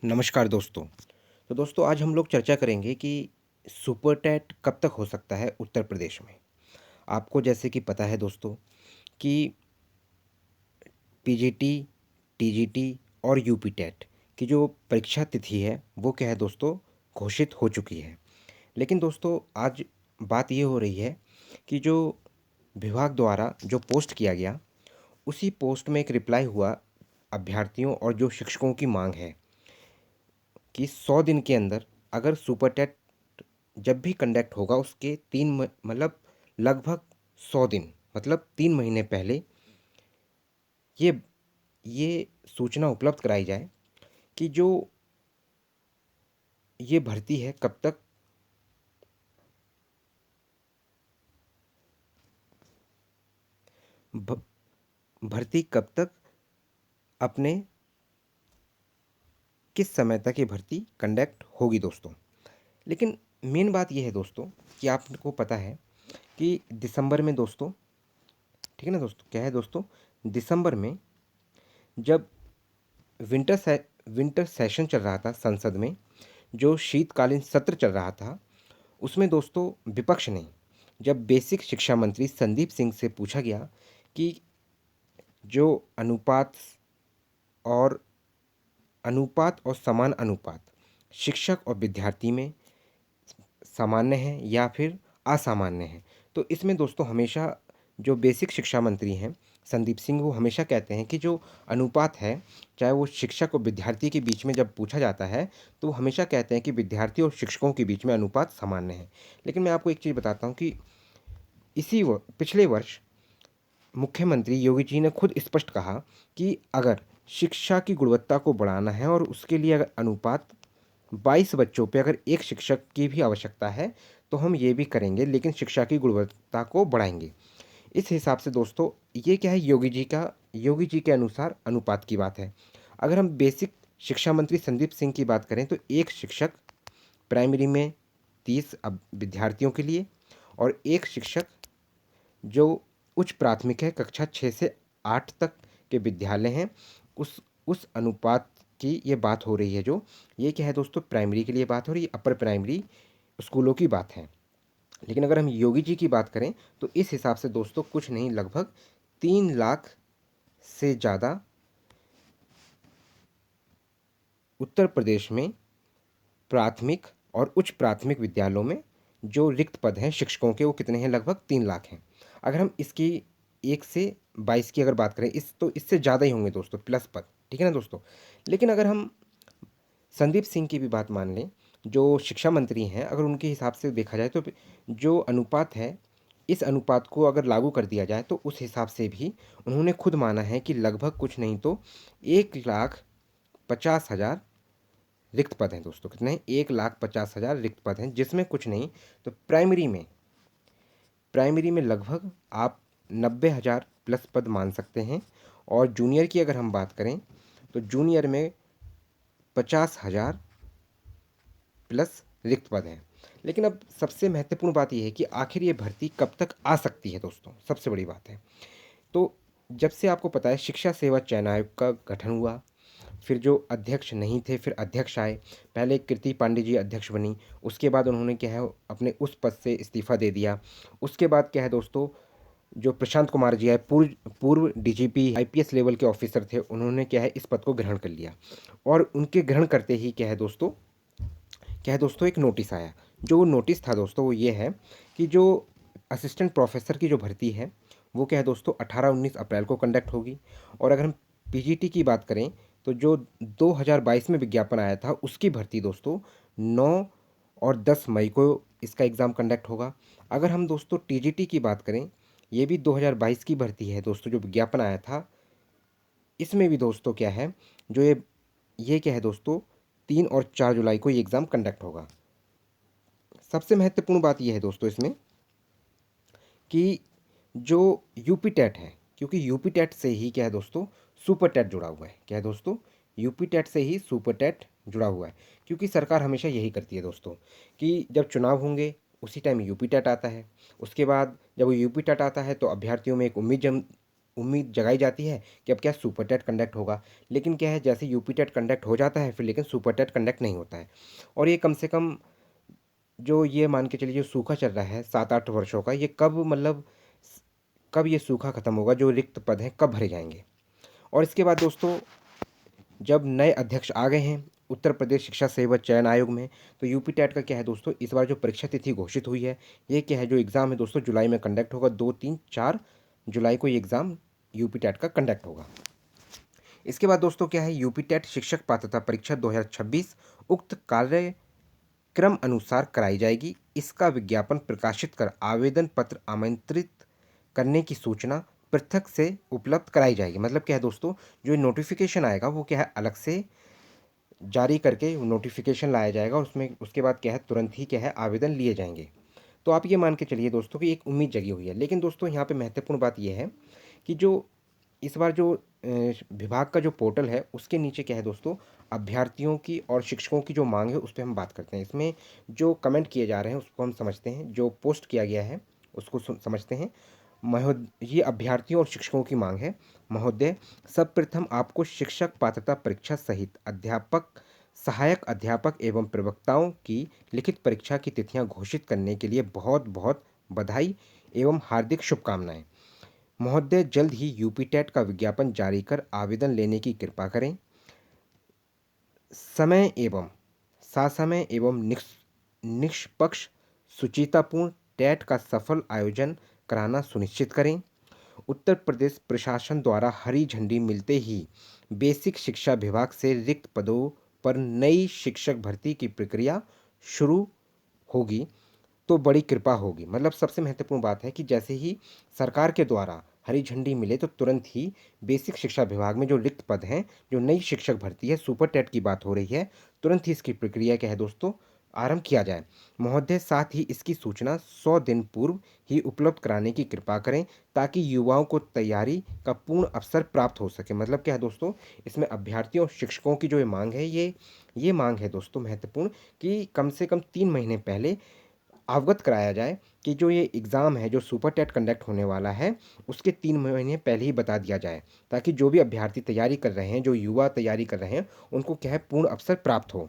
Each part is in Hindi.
नमस्कार दोस्तों। तो दोस्तों आज हम लोग चर्चा करेंगे कि सुपर टैट कब तक हो सकता है उत्तर प्रदेश में। आपको जैसे कि पता है दोस्तों कि पीजीटी, टीजीटी और यूपी टैट की जो परीक्षा तिथि है वो क्या है दोस्तों घोषित हो चुकी है। लेकिन दोस्तों आज बात ये हो रही है कि जो विभाग द्वारा जो पोस्ट किया गया उसी पोस्ट में एक रिप्लाई हुआ अभ्यर्थियों और जो शिक्षकों की मांग है कि 100 दिन के अंदर अगर सुपर टेट जब भी कंडक्ट होगा उसके मतलब लगभग 100 दिन मतलब 3 महीने पहले ये ये सूचना उपलब्ध कराई जाए कि जो ये भर्ती है कब तक भ, भर्ती कब तक अपने किस समय तक ये भर्ती कंडक्ट होगी दोस्तों। लेकिन मेन बात ये है दोस्तों कि आपको पता है कि दिसंबर में दोस्तों, ठीक है ना दोस्तों, क्या है दोस्तों, दिसंबर में जब विंटर सेशन चल रहा था संसद में, जो शीतकालीन सत्र चल रहा था, उसमें दोस्तों विपक्ष ने जब बेसिक शिक्षा मंत्री संदीप सिंह से पूछा गया कि जो और अनुपात और समान अनुपात शिक्षक और विद्यार्थी में सामान्य है या फिर असामान्य है, तो इसमें दोस्तों हमेशा जो बेसिक शिक्षा मंत्री हैं संदीप सिंह वो हमेशा कहते हैं कि जो अनुपात है, चाहे वो शिक्षक और विद्यार्थी के बीच में जब पूछा जाता है तो वो हमेशा कहते हैं कि विद्यार्थी और शिक्षकों के बीच में अनुपात सामान्य है। लेकिन मैं आपको एक चीज़ बताता हूँ कि पिछले वर्ष मुख्यमंत्री योगी जी ने खुद स्पष्ट कहा कि अगर शिक्षा की गुणवत्ता को बढ़ाना है और उसके लिए अगर अनुपात 22 बच्चों पे अगर एक शिक्षक की भी आवश्यकता है तो हम ये भी करेंगे, लेकिन शिक्षा की गुणवत्ता को बढ़ाएंगे। इस हिसाब से दोस्तों ये क्या है, योगी जी के अनुसार अनुपात की बात है। अगर हम बेसिक शिक्षा मंत्री संदीप सिंह की बात करें तो एक शिक्षक प्राइमरी में 30 अब विद्यार्थियों के लिए और एक शिक्षक जो उच्च प्राथमिक है कक्षा 6 से 8 तक के विद्यालय हैं, उस अनुपात की ये बात हो रही है। जो ये क्या है दोस्तों, प्राइमरी के लिए बात हो रही है, अपर प्राइमरी स्कूलों की बात है। लेकिन अगर हम योगी जी की बात करें तो इस हिसाब से दोस्तों कुछ नहीं, लगभग 3 लाख से ज़्यादा उत्तर प्रदेश में प्राथमिक और उच्च प्राथमिक विद्यालयों में जो रिक्त पद हैं शिक्षकों के वो कितने हैं, लगभग 3 लाख हैं। अगर हम इसकी 1 से 22 की अगर बात करें तो इससे ज़्यादा ही होंगे दोस्तों प्लस पद, ठीक है ना दोस्तों। लेकिन अगर हम संदीप सिंह की भी बात मान लें जो शिक्षा मंत्री हैं, अगर उनके हिसाब से देखा जाए तो जो अनुपात है इस अनुपात को अगर लागू कर दिया जाए तो उस हिसाब से भी उन्होंने खुद माना है कि लगभग कुछ नहीं तो 1,50,000 रिक्त पद हैं दोस्तों। कितने हैं, 1,50,000 रिक्त पद हैं, जिसमें कुछ नहीं तो प्राइमरी में लगभग आप 90,000 प्लस पद मान सकते हैं। और जूनियर की अगर हम बात करें तो जूनियर में 50,000 प्लस रिक्त पद हैं। लेकिन अब सबसे महत्वपूर्ण बात यह है कि आखिर ये भर्ती कब तक आ सकती है दोस्तों, सबसे बड़ी बात है। तो जब से आपको पता है शिक्षा सेवा चयन आयोग का गठन हुआ, फिर जो अध्यक्ष नहीं थे फिर अध्यक्ष आए, पहले कीर्ति पांडे जी अध्यक्ष बनी, उसके बाद उन्होंने क्या है अपने उस पद से इस्तीफा दे दिया। उसके बाद क्या है दोस्तों, जो प्रशांत कुमार जी आए, पूर्व पूर्व डीजीपी आईपीएस लेवल के ऑफिसर थे, उन्होंने क्या है इस पद को ग्रहण कर लिया। और उनके ग्रहण करते ही क्या है दोस्तों एक नोटिस आया। जो नोटिस था दोस्तों वो ये है कि जो असिस्टेंट प्रोफेसर की जो भर्ती है वो क्या है दोस्तों 18-19 अप्रैल को कंडक्ट होगी। और अगर हम पीजीटी की बात करें तो जो 2022 में विज्ञापन आया था उसकी भर्ती दोस्तों 9 और 10 मई को इसका एग्ज़ाम कंडक्ट होगा। अगर हम दोस्तों टीजीटी की बात करें, ये भी 2022 की भर्ती है दोस्तों, जो विज्ञापन आया था इसमें भी दोस्तों क्या है, जो ये क्या है दोस्तों 3 और 4 जुलाई को ये एग्ज़ाम कंडक्ट होगा। सबसे महत्वपूर्ण बात यह है दोस्तों इसमें कि जो यूपी टेट है, क्योंकि यूपी टेट से ही क्या है दोस्तों सुपर टेट जुड़ा हुआ है। क्या है दोस्तों, यूपी टेट से ही सुपर टेट जुड़ा हुआ है। क्योंकि सरकार हमेशा यही करती है दोस्तों कि जब चुनाव होंगे उसी टाइम यूपी टेट आता है। उसके बाद जब वो यूपी टेट आता है तो अभ्यर्थियों में एक उम्मीद उम्मीद जगाई जाती है कि अब क्या सुपर टेट कंडक्ट होगा, लेकिन क्या है जैसे यूपी टेट कंडक्ट हो जाता है फिर लेकिन सुपर टेट कंडक्ट नहीं होता है। और ये कम से कम जो ये मान के चलिए जो सूखा चल रहा है 7-8 वर्षों का, ये कब मतलब कब ये सूखा खत्म होगा, जो रिक्त पद हैं कब भरे जाएंगे। और इसके बाद दोस्तों जब नए अध्यक्ष आ गए हैं उत्तर प्रदेश शिक्षा सेवा चयन आयोग में, तो यूपी टेट का क्या है दोस्तों, इस बार जो परीक्षा तिथि घोषित हुई है, ये क्या है जो एग्ज़ाम है दोस्तों जुलाई में कंडक्ट होगा। 2, 3, 4 जुलाई को ये एग्ज़ाम यूपी टेट का कंडक्ट होगा। इसके बाद दोस्तों क्या है यूपी टेट शिक्षक पात्रता परीक्षा 2026 उक्त कार्यक्रम अनुसार कराई जाएगी। इसका विज्ञापन प्रकाशित कर आवेदन पत्र आमंत्रित करने की सूचना पृथक से उपलब्ध कराई जाएगी। मतलब क्या है दोस्तों, जो नोटिफिकेशन आएगा वो क्या है अलग से जारी करके नोटिफिकेशन लाया जाएगा, उसमें उसके बाद क्या है तुरंत ही क्या है आवेदन लिए जाएंगे। तो आप ये मान के चलिए दोस्तों कि एक उम्मीद जगी हुई है। लेकिन दोस्तों यहाँ पे महत्वपूर्ण बात यह है कि जो इस बार जो विभाग का जो पोर्टल है उसके नीचे क्या है दोस्तों, अभ्यर्थियों की और शिक्षकों की जो मांग है उस पर हम बात करते हैं। इसमें जो कमेंट किए जा रहे हैं उसको हम समझते हैं, जो पोस्ट किया गया है उसको समझते हैं। ये अभ्यर्थियों और शिक्षकों की मांग है। महोदय, सर्वप्रथम आपको शिक्षक पात्रता परीक्षा सहित अध्यापक, सहायक अध्यापक एवं प्रवक्ताओं की लिखित परीक्षा की तिथियां घोषित करने के लिए बहुत बहुत बधाई एवं हार्दिक शुभकामनाएं। महोदय, जल्द ही यूपी टेट का विज्ञापन जारी कर आवेदन लेने की कृपा करें। समय एवं ससमय एवं निष्पक्ष सुचितापूर्ण टेट का सफल आयोजन कराना सुनिश्चित करें। उत्तर प्रदेश प्रशासन द्वारा हरी झंडी मिलते ही बेसिक शिक्षा विभाग से रिक्त पदों पर नई शिक्षक भर्ती की प्रक्रिया शुरू होगी तो बड़ी कृपा होगी। मतलब सबसे महत्वपूर्ण बात है कि जैसे ही सरकार के द्वारा हरी झंडी मिले तो तुरंत ही बेसिक शिक्षा विभाग में जो रिक्त पद हैं, जो नई शिक्षक भर्ती है, सुपर टेट की बात हो रही है, तुरंत ही इसकी प्रक्रिया क्या है दोस्तों आरंभ किया जाए। महोदय, साथ ही इसकी सूचना 100 दिन पूर्व ही उपलब्ध कराने की कृपा करें ताकि युवाओं को तैयारी का पूर्ण अवसर प्राप्त हो सके। मतलब क्या है दोस्तों, इसमें अभ्यर्थियों और शिक्षकों की जो ये मांग है, ये मांग है दोस्तों महत्वपूर्ण कि कम से कम 3 महीने पहले अवगत कराया जाए कि जो ये एग्ज़ाम है जो सुपर टेट कंडक्ट होने वाला है उसके 3 महीने पहले ही बता दिया जाए, ताकि जो भी अभ्यर्थी तैयारी कर रहे हैं, जो युवा तैयारी कर रहे हैं, उनको क्या है पूर्ण अवसर प्राप्त हो।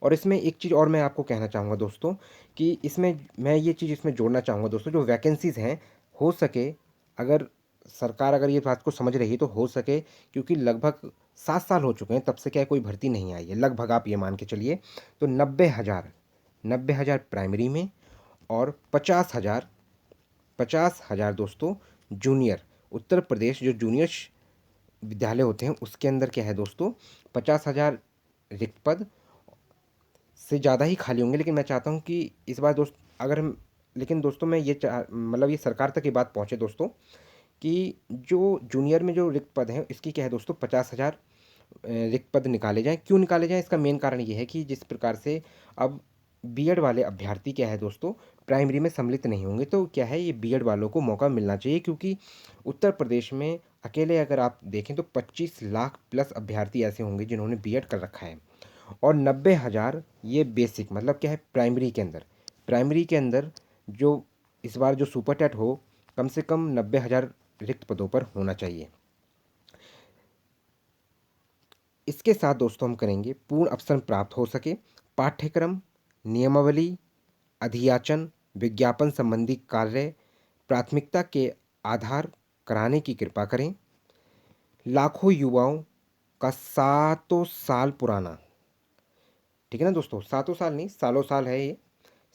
और इसमें एक चीज़ और मैं आपको कहना चाहूँगा दोस्तों कि इसमें मैं ये चीज़ इसमें जोड़ना चाहूँगा दोस्तों, जो वैकेंसीज़ हैं हो सके, अगर सरकार अगर ये बात को समझ रही है तो हो सके, क्योंकि लगभग 7 साल हो चुके हैं तब से क्या है कोई भर्ती नहीं आई है लगभग, आप ये मान के चलिए। तो 90,000 प्राइमरी में और 50,000 दोस्तों जूनियर, उत्तर प्रदेश जो जूनियर विद्यालय होते हैं उसके अंदर क्या है दोस्तों 50,000 रिक्त पद से ज़्यादा ही खाली होंगे। लेकिन मैं चाहता हूँ कि इस बार दोस्त अगर हम, लेकिन दोस्तों मैं ये मतलब ये सरकार तक ये बात पहुँचे दोस्तों कि जो जूनियर में जो रिक्त पद हैं इसकी क्या है दोस्तों 50,000 रिक्त पद निकाले जाएँ। क्यों निकाले जाएँ, इसका मेन कारण ये है कि जिस प्रकार से अब बीएड वाले अभ्यर्थी क्या है दोस्तों प्राइमरी में सम्मिलित नहीं होंगे, तो क्या है ये बीएड वालों को मौका मिलना चाहिए, क्योंकि उत्तर प्रदेश में अकेले अगर आप देखें तो 25 लाख प्लस अभ्यर्थी ऐसे होंगे जिन्होंने बीएड कर रखा है। और 90,000 ये बेसिक, मतलब क्या है प्राइमरी के अंदर जो इस बार जो सुपर टेट हो कम से कम 90,000 रिक्त पदों पर होना चाहिए। इसके साथ दोस्तों हम करेंगे पूर्ण अवसर प्राप्त हो सके, पाठ्यक्रम, नियमावली, अधियाचन, विज्ञापन संबंधी कार्य प्राथमिकता के आधार कराने की कृपा करें। लाखों युवाओं का सातों साल पुराना, ठीक है ना दोस्तों, सातों साल नहीं सालों साल है ये,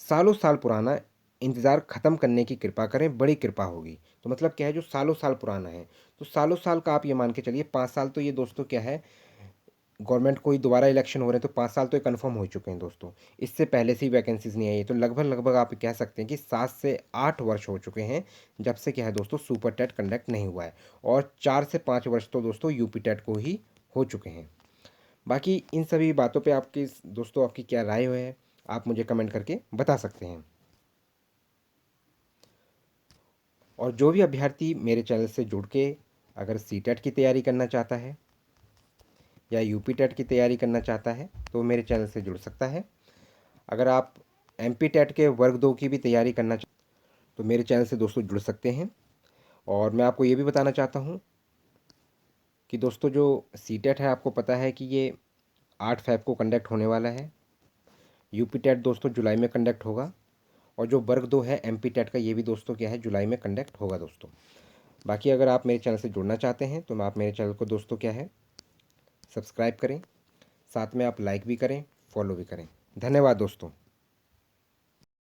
सालों साल पुराना इंतज़ार ख़त्म करने की कृपा करें, बड़ी कृपा होगी। तो मतलब क्या है जो सालों साल पुराना है, तो सालों साल का आप ये मान के चलिए 5 साल तो ये दोस्तों क्या है गवर्नमेंट कोई दोबारा इलेक्शन हो रहे हैं तो 5 साल तो कन्फर्म हो चुके हैं दोस्तों, इससे पहले से ही वैकेंसीज नहीं आई है। तो लगभग लगभग आप कह सकते हैं कि 7 से 8 वर्ष हो चुके हैं जब से क्या है दोस्तों सुपर टेट कंडक्ट नहीं हुआ है, और 4 से 5 वर्ष तो दोस्तों यूपी टेट को ही हो चुके हैं। बाकी इन सभी बातों पे आपकी दोस्तों आपकी क्या राय है आप मुझे कमेंट करके बता सकते हैं। और जो भी अभ्यर्थी मेरे चैनल से जुड़ के अगर सी टेट की तैयारी करना चाहता है या यूपी टेट की तैयारी करना चाहता है तो मेरे चैनल से जुड़ सकता है। अगर आप एमपी टेट के वर्ग 2 की भी तैयारी करना चाहते तो मेरे चैनल से दोस्तों जुड़ सकते हैं। और मैं आपको ये भी बताना चाहता हूँ कि दोस्तों जो सीटेट है, आपको पता है कि ये 8 फ़ैब को कंडक्ट होने वाला है। यूपी टेट दोस्तों जुलाई में कंडक्ट होगा, और जो वर्ग 2 है एमपी टेट का, ये भी दोस्तों क्या है, जुलाई में कंडक्ट होगा दोस्तों। बाकी अगर आप मेरे चैनल से जुड़ना चाहते हैं तो आप मेरे चैनल को दोस्तों क्या है, सब्सक्राइब करें, साथ में आप लाइक भी करें, फॉलो भी करें। धन्यवाद दोस्तों।